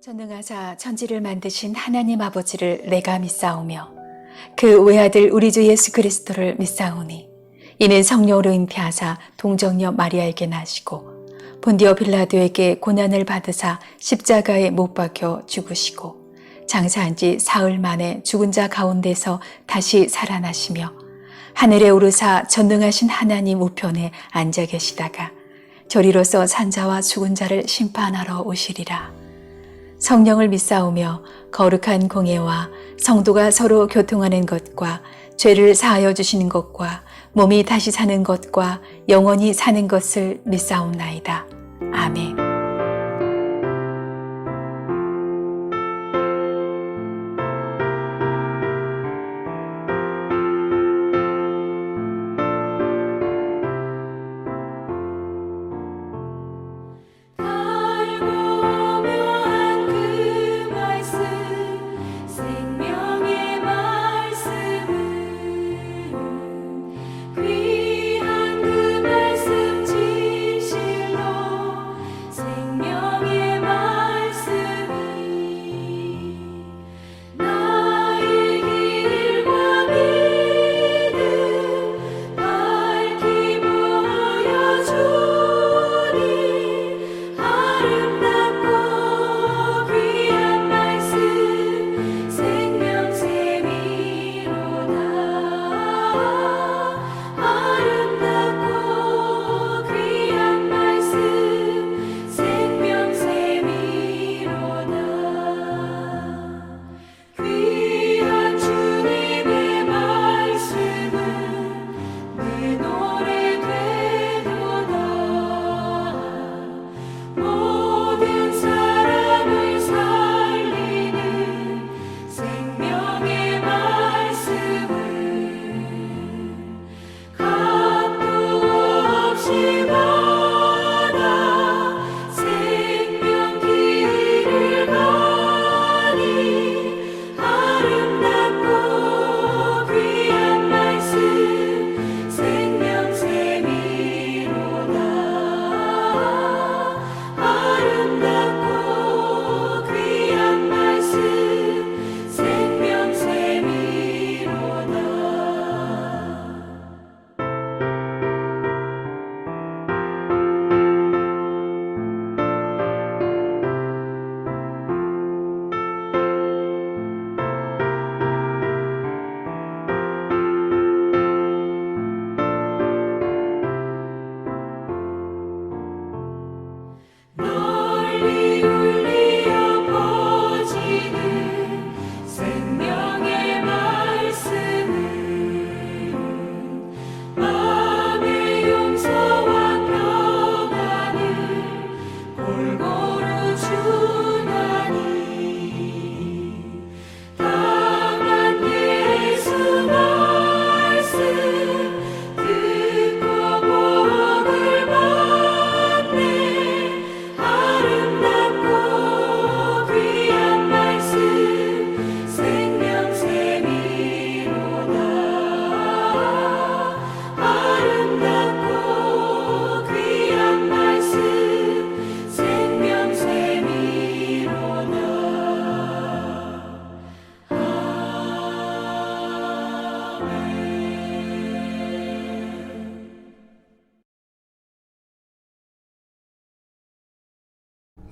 전능하사 천지를 만드신 하나님 아버지를 내가 믿사오며 그 외아들 우리 주 예수 그리스도를 믿사오니 이는 성령으로 잉태하사 동정녀 마리아에게 나시고 본디오 빌라도에게 고난을 받으사 십자가에 못 박혀 죽으시고 장사한 지 사흘 만에 죽은 자 가운데서 다시 살아나시며 하늘에 오르사 전능하신 하나님 우편에 앉아 계시다가 저리로서 산자와 죽은 자를 심판하러 오시리라. 성령을 믿사오며 거룩한 공예와 성도가 서로 교통하는 것과 죄를 사하여 주시는 것과 몸이 다시 사는 것과 영원히 사는 것을 믿사옵나이다. 아멘.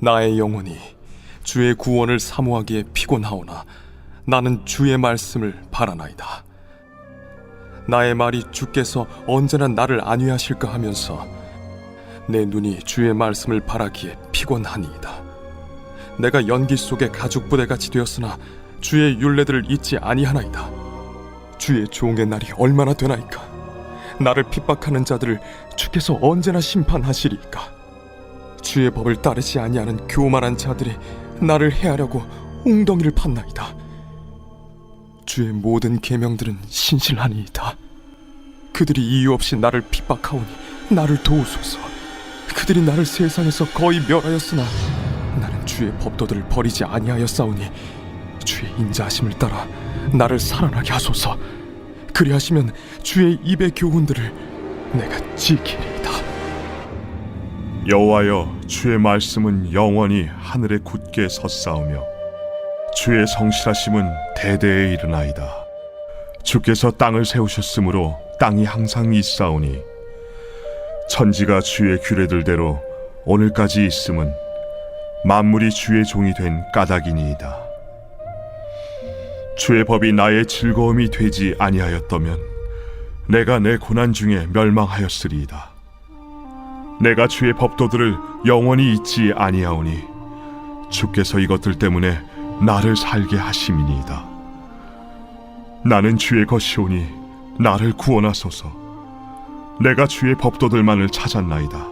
나의 영혼이 주의 구원을 사모하기에 피곤하오나 나는 주의 말씀을 바라나이다. 나의 말이 주께서 언제나 나를 안위하실까 하면서 내 눈이 주의 말씀을 바라기에 피곤하니이다. 내가 연기 속에 가죽부대같이 되었으나 주의 율례들을 잊지 아니하나이다. 주의 종의 날이 얼마나 되나이까? 나를 핍박하는 자들을 주께서 언제나 심판하시리이까? 주의 법을 따르지 아니하는 교만한 자들이 나를 해하려고 웅덩이를 팠나이다. 주의 모든 계명들은 신실하니이다. 그들이 이유 없이 나를 핍박하오니 나를 도우소서. 그들이 나를 세상에서 거의 멸하였으나 나는 주의 법도들을 버리지 아니하였사오니 주의 인자하심을 따라 나를 살아나게 하소서. 그리하시면 주의 입의 교훈들을 내가 지키리이다. 여호와여, 주의 말씀은 영원히 하늘에 굳게 섰사오며 주의 성실하심은 대대에 이르나이다. 주께서 땅을 세우셨으므로 땅이 항상 있사오니 천지가 주의 규례들대로 오늘까지 있음은 만물이 주의 종이 된 까닭이니이다. 주의 법이 나의 즐거움이 되지 아니하였다면 내가 내 고난 중에 멸망하였으리이다. 내가 주의 법도들을 영원히 잊지 아니하오니 주께서 이것들 때문에 나를 살게 하심이니이다. 나는 주의 것이오니 나를 구원하소서. 내가 주의 법도들만을 찾았나이다.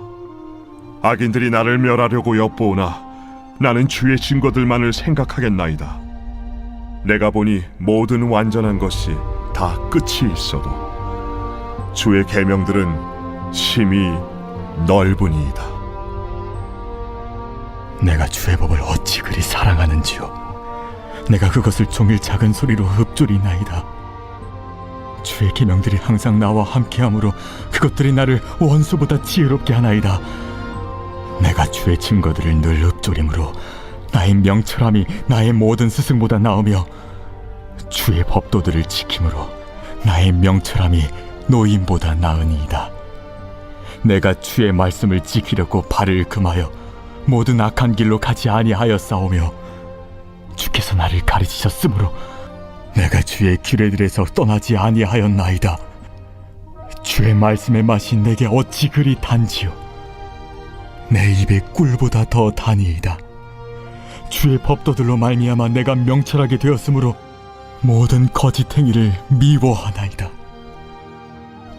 악인들이 나를 멸하려고 엿보오나 나는 주의 증거들만을 생각하겠나이다. 내가 보니 모든 완전한 것이 다 끝이 있어도 주의 계명들은 심히 넓으니이다. 내가 주의 법을 어찌 그리 사랑하는지요. 내가 그것을 종일 작은 소리로 읊조리나이다. 주의 계명들이 항상 나와 함께하므로 그것들이 나를 원수보다 지혜롭게 하나이다. 내가 주의 증거들을 늘 읊조림으로 나의 명철함이 나의 모든 스승보다 나으며 주의 법도들을 지킴으로 나의 명철함이 노인보다 나으니이다. 내가 주의 말씀을 지키려고 발을 금하여 모든 악한 길로 가지 아니하였사오며 주께서 나를 가르치셨으므로 내가 주의 규례들에서 떠나지 아니하였나이다. 주의 말씀의 맛이 내게 어찌 그리 단지요. 내 입에 꿀보다 더 다니이다. 주의 법도들로 말미암아 내가 명철하게 되었으므로 모든 거짓 행위를 미워하나이다.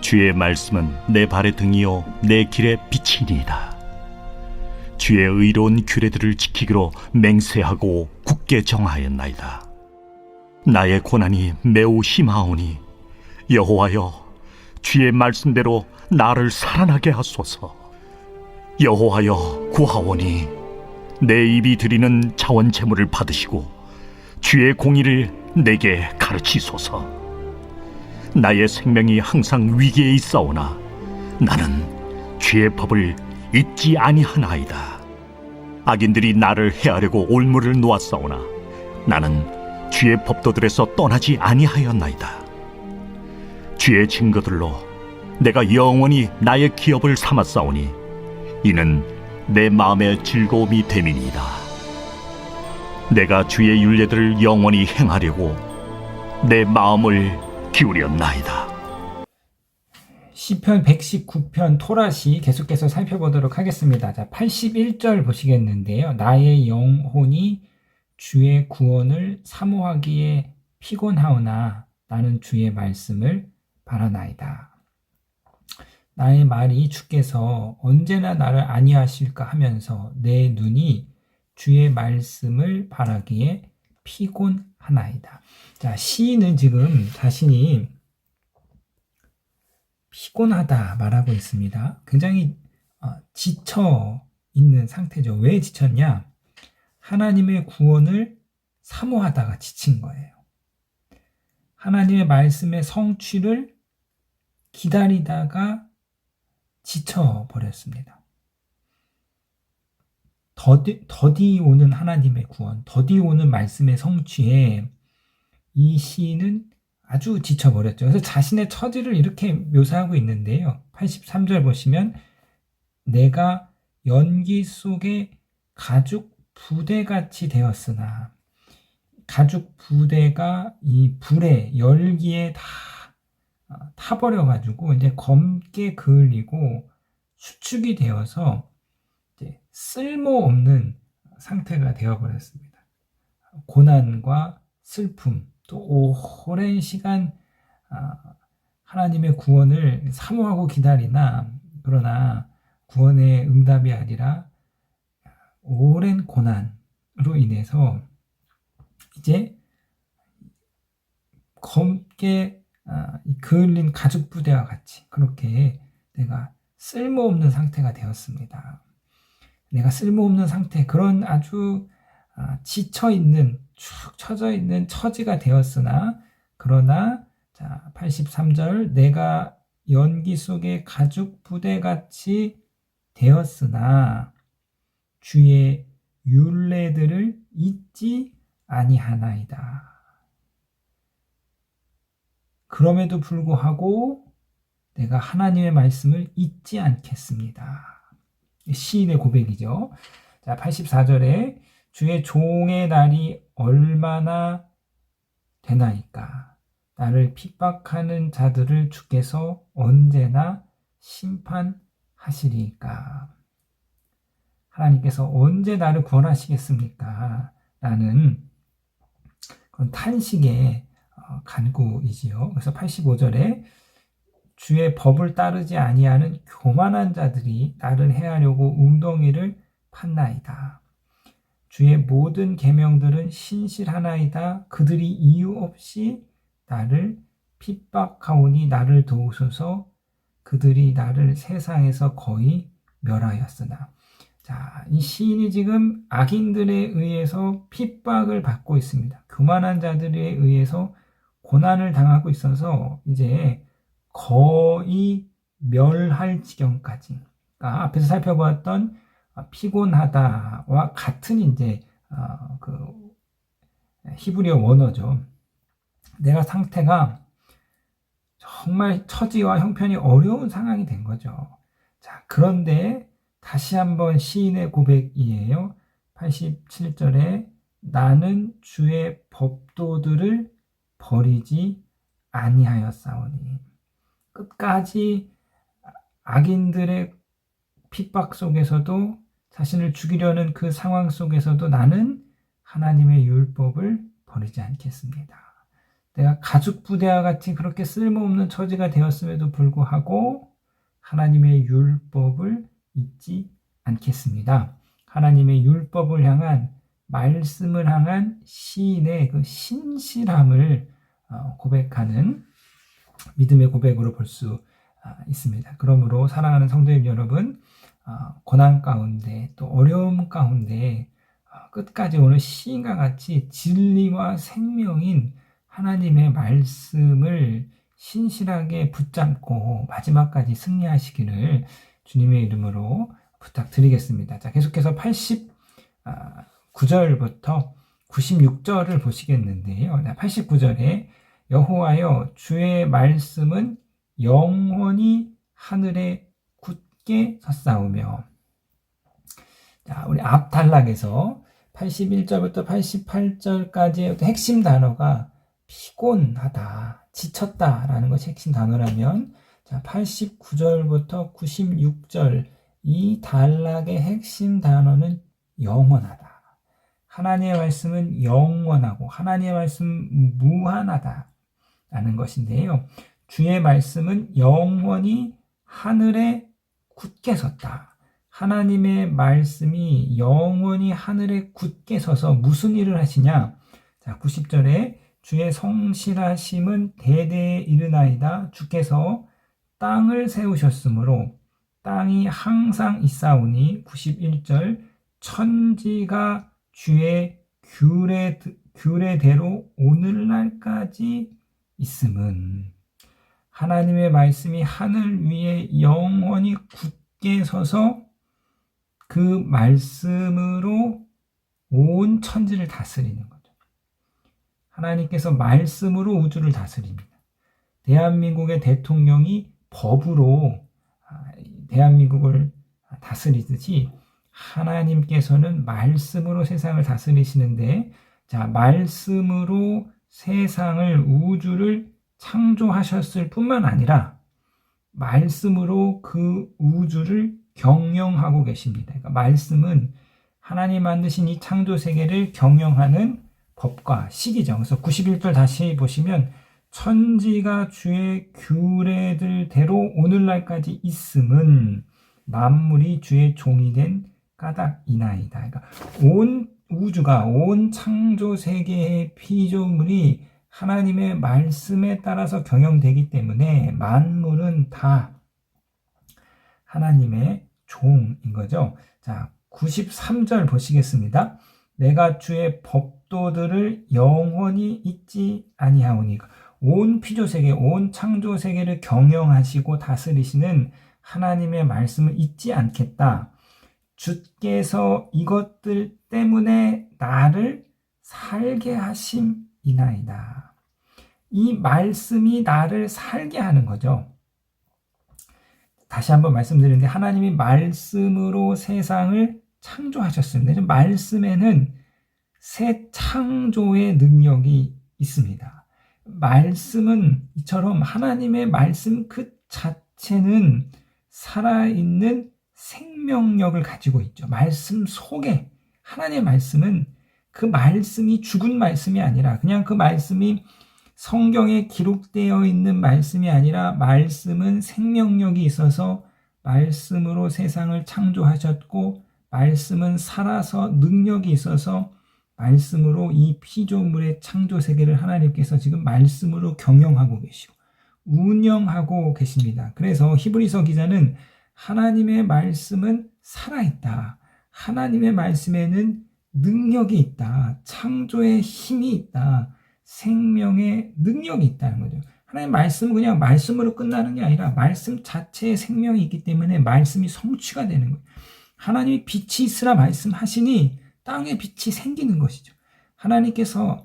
주의 말씀은 내 발의 등이요 내 길의 빛이니이다. 주의 의로운 규례들을 지키기로 맹세하고 굳게 정하였나이다. 나의 고난이 매우 심하오니 여호와여, 주의 말씀대로 나를 살아나게 하소서. 여호와여, 구하오니 내 입이 드리는 자원 제물을 받으시고 주의 공의를 내게 가르치소서. 나의 생명이 항상 위기에 있사오나 나는 주의 법을 잊지 아니하나이다. 악인들이 나를 해하려고 올무를 놓았사오나 나는 주의 법도들에서 떠나지 아니하였나이다. 주의 증거들로 내가 영원히 나의 기업을 삼았사오니 이는 내 마음의 즐거움이 됨이니이다. 내가 주의 율례들을 영원히 행하려고 내 마음을 기울였나이다. 시편 119편 토라시 계속해서 살펴보도록 하겠습니다. 자, 81절 보시겠는데요. 나의 영혼이 주의 구원을 사모하기에 피곤하오나 나는 주의 말씀을 바라나이다. 나의 말이 주께서 언제나 나를 안위하실까 하면서 내 눈이 주의 말씀을 바라기에 피곤하나이다. 자, 시인은 지금 자신이 피곤하다 말하고 있습니다. 굉장히 지쳐 있는 상태죠. 왜 지쳤냐? 하나님의 구원을 사모하다가 지친 거예요. 하나님의 말씀의 성취를 기다리다가 지쳐버렸습니다. 더디 오는 하나님의 구원, 더디 오는 말씀의 성취에 이 시인은 아주 지쳐버렸죠. 그래서 자신의 처지를 이렇게 묘사하고 있는데요. 83절 보시면 내가 연기 속에 가죽 부대같이 되었으나, 가죽 부대가 이 불에 열기에 다 타버려가지고 이제 검게 그을리고 수축이 되어서 이제 쓸모없는 상태가 되어버렸습니다. 고난과 슬픔, 또 오랜 시간 하나님의 구원을 사모하고 기다리나, 그러나 구원의 응답이 아니라 오랜 고난으로 인해서 이제 검게 그을린 가죽 부대와 같이 그렇게 내가 쓸모없는 상태가 되었습니다. 내가 쓸모없는 상태, 그런 아주 지쳐있는, 축 처져있는 처지가 되었으나, 그러나 자 83절 내가 연기 속에 가죽 부대같이 되었으나 주의 율례들을 잊지 아니하나이다. 그럼에도 불구하고 내가 하나님의 말씀을 잊지 않겠습니다. 시인의 고백이죠. 자, 84절에 주의 종의 날이 얼마나 되나이까. 나를 핍박하는 자들을 주께서 언제나 심판하시리까. 하나님께서 언제 나를 구원하시겠습니까? 라는 그런 탄식의 간구이지요. 그래서 85절에 주의 법을 따르지 아니하는 교만한 자들이 나를 해하려고 웅덩이를 팠나이다. 주의 모든 계명들은 신실하나이다. 그들이 이유 없이 나를 핍박하오니 나를 도우소서. 그들이 나를 세상에서 거의 멸하였으나. 자, 이 시인이 지금 악인들에 의해서 핍박을 받고 있습니다. 교만한 자들에 의해서 고난을 당하고 있어서 이제 거의 멸할 지경까지. 그러니까 앞에서 살펴보았던 피곤하다와 같은 이제 그 히브리어 원어죠. 내가 상태가 정말 처지와 형편이 어려운 상황이 된 거죠. 자, 그런데 다시 한번 시인의 고백이에요. 87절에 나는 주의 법도들을 버리지 아니하였사오니. 끝까지 악인들의 핍박 속에서도 자신을 죽이려는 그 상황 속에서도 나는 하나님의 율법을 버리지 않겠습니다. 내가 가죽 부대와 같이 그렇게 쓸모없는 처지가 되었음에도 불구하고 하나님의 율법을 잊지 않겠습니다. 하나님의 율법을 향한 말씀을 향한 시인의 그 신실함을 고백하는 믿음의 고백으로 볼 수 있습니다. 그러므로 사랑하는 성도님 여러분, 고난 가운데 또 어려움 가운데 끝까지 오늘 시인과 같이 진리와 생명인 하나님의 말씀을 신실하게 붙잡고 마지막까지 승리하시기를 주님의 이름으로 부탁드리겠습니다. 자, 계속해서 89절부터 96절을 보시겠는데요. 89절에 여호와여 주의 말씀은 영원히 하늘에 굳게 섰사오며. 자, 우리 앞 단락에서 81절부터 88절까지의 핵심 단어가 피곤하다, 지쳤다라는 것이 핵심 단어라면, 자, 89절부터 96절 이 단락의 핵심 단어는 영원하다. 하나님의 말씀은 영원하고 하나님의 말씀은 무한하다라는 것인데요. 주의 말씀은 영원히 하늘에 굳게 섰다. 하나님의 말씀이 영원히 하늘에 굳게 서서 무슨 일을 하시냐? 자, 90절에 주의 성실하심은 대대에 이르나이다. 주께서 땅을 세우셨으므로 땅이 항상 있사오니. 91절 천지가 주의 규례대로 오늘날까지 있음은. 하나님의 말씀이 하늘 위에 영원히 굳게 서서 그 말씀으로 온 천지를 다스리는 거죠. 하나님께서 말씀으로 우주를 다스립니다. 대한민국의 대통령이 법으로 대한민국을 다스리듯이 하나님께서는 말씀으로 세상을 다스리시는데, 자, 말씀으로 세상을, 우주를 창조하셨을 뿐만 아니라 말씀으로 그 우주를 경영하고 계십니다. 그러니까 말씀은 하나님 만드신 이 창조 세계를 경영하는 법과 시기죠. 그래서 91절 다시 보시면 천지가 주의 규례들대로 오늘날까지 있음은 만물이 주의 종이 된 까닭이나이다. 그러니까 온 우주가, 온 창조 세계의 피조물이 하나님의 말씀에 따라서 경영되기 때문에 만물은 다 하나님의 종인 거죠. 자, 93절 보시겠습니다. 내가 주의 법도들을 영원히 잊지 아니하오니. 온 피조세계, 온 창조세계를 경영하시고 다스리시는 하나님의 말씀을 잊지 않겠다. 주께서 이것들 때문에 나를 살게 하심이나이다. 이 말씀이 나를 살게 하는 거죠. 다시 한번 말씀드리는데 하나님이 말씀으로 세상을 창조하셨습니다. 말씀에는 새 창조의 능력이 있습니다. 말씀은 이처럼 하나님의 말씀 그 자체는 살아있는 생명력을 가지고 있죠. 말씀 속에 하나님의 말씀은 그 말씀이 죽은 말씀이 아니라 그냥 그 말씀이 성경에 기록되어 있는 말씀이 아니라 말씀은 생명력이 있어서 말씀으로 세상을 창조하셨고 말씀은 살아서 능력이 있어서 말씀으로 이 피조물의 창조 세계를 하나님께서 지금 말씀으로 경영하고 계시고 운영하고 계십니다. 그래서 히브리서 기자는 하나님의 말씀은 살아있다. 하나님의 말씀에는 능력이 있다. 창조의 힘이 있다. 생명의 능력이 있다는 거죠. 하나님의 말씀은 그냥 말씀으로 끝나는 게 아니라 말씀 자체에 생명이 있기 때문에 말씀이 성취가 되는 거예요. 하나님이 빛이 있으라 말씀하시니 땅에 빛이 생기는 것이죠. 하나님께서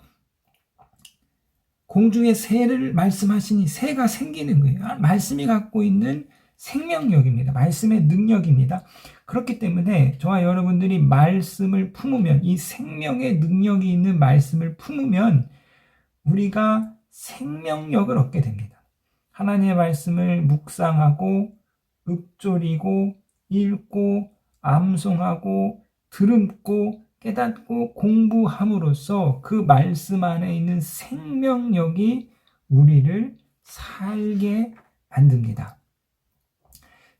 공중의 새를 말씀하시니 새가 생기는 거예요. 말씀이 갖고 있는 생명력입니다. 말씀의 능력입니다. 그렇기 때문에 저와 여러분들이 말씀을 품으면 이 생명의 능력이 있는 말씀을 품으면 우리가 생명력을 얻게 됩니다. 하나님의 말씀을 묵상하고 읊조리고 읽고 암송하고 들음고 깨닫고 공부함으로써 그 말씀 안에 있는 생명력이 우리를 살게 만듭니다.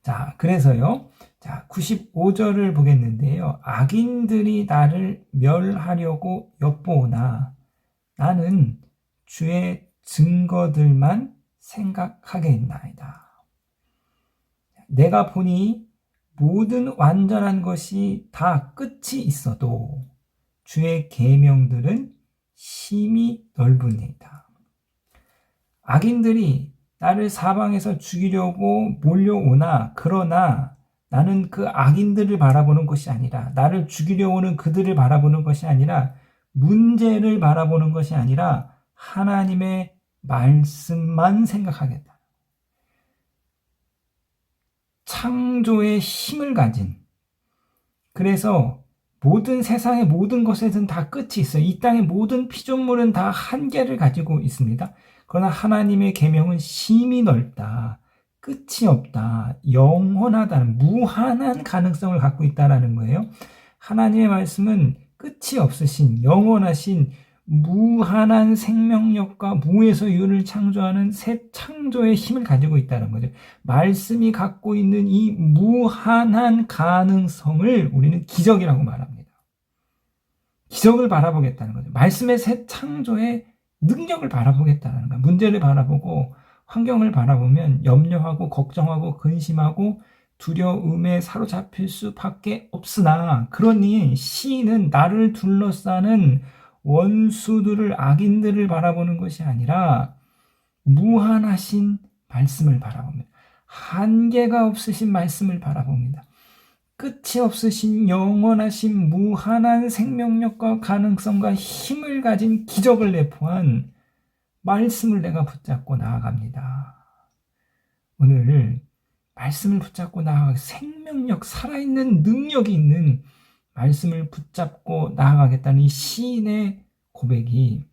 자, 그래서요. 자, 95절을 보겠는데요. 악인들이 나를 멸하려고 엿보오나 나는 주의 증거들만 생각하겠나이다. 내가 보니 모든 완전한 것이 다 끝이 있어도 주의 계명들은 심히 넓으니이다. 악인들이 나를 사방에서 죽이려고 몰려오나 그러나 나는 그 악인들을 바라보는 것이 아니라 나를 죽이려 오는 그들을 바라보는 것이 아니라 문제를 바라보는 것이 아니라 하나님의 말씀만 생각하겠다. 창조의 힘을 가진 그래서 모든 세상의 모든 것에는 다 끝이 있어요. 이 땅의 모든 피조물은 다 한계를 가지고 있습니다. 그러나 하나님의 계명은 심히 넓다. 끝이 없다. 영원하다는 무한한 가능성을 갖고 있다는 거예요. 하나님의 말씀은 끝이 없으신 영원하신 무한한 생명력과 무에서 유를 창조하는 새 창조의 힘을 가지고 있다는 거죠. 말씀이 갖고 있는 이 무한한 가능성을 우리는 기적이라고 말합니다. 기적을 바라보겠다는 거죠. 말씀의 새 창조의 능력을 바라보겠다는 거예요. 문제를 바라보고 환경을 바라보면 염려하고 걱정하고 근심하고 두려움에 사로잡힐 수밖에 없으나 그러니 시인은 나를 둘러싸는 원수들을 악인들을 바라보는 것이 아니라 무한하신 말씀을 바라봅니다. 한계가 없으신 말씀을 바라봅니다. 끝이 없으신 영원하신 무한한 생명력과 가능성과 힘을 가진 기적을 내포한 말씀을 내가 붙잡고 나아갑니다. 오늘 말씀을 붙잡고 나아가 생명력, 살아있는 능력이 있는 말씀을 붙잡고 나아가겠다는 이 시인의 고백이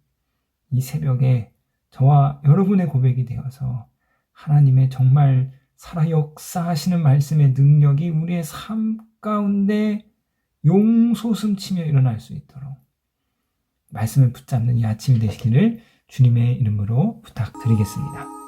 이 새벽에 저와 여러분의 고백이 되어서 하나님의 정말 살아 역사하시는 말씀의 능력이 우리의 삶 가운데 용솟음치며 일어날 수 있도록 말씀을 붙잡는 이 아침이 되시기를 주님의 이름으로 부탁드리겠습니다.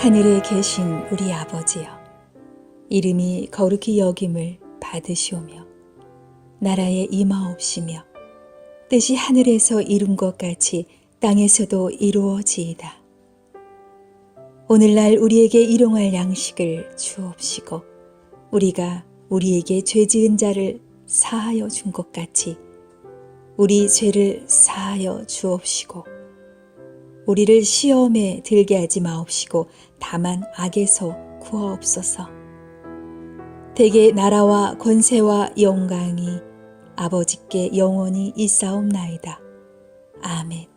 하늘에 계신 우리 아버지여, 이름이 거룩히 여김을 받으시오며 나라에 임하옵시며 뜻이 하늘에서 이룬 것 같이 땅에서도 이루어지이다. 오늘날 우리에게 일용할 양식을 주옵시고 우리가 우리에게 죄 지은 자를 사하여 준 것 같이 우리 죄를 사하여 주옵시고 우리를 시험에 들게 하지 마옵시고 다만 악에서 구하옵소서. 대개 나라와 권세와 영광이 아버지께 영원히 있사옵나이다. 아멘.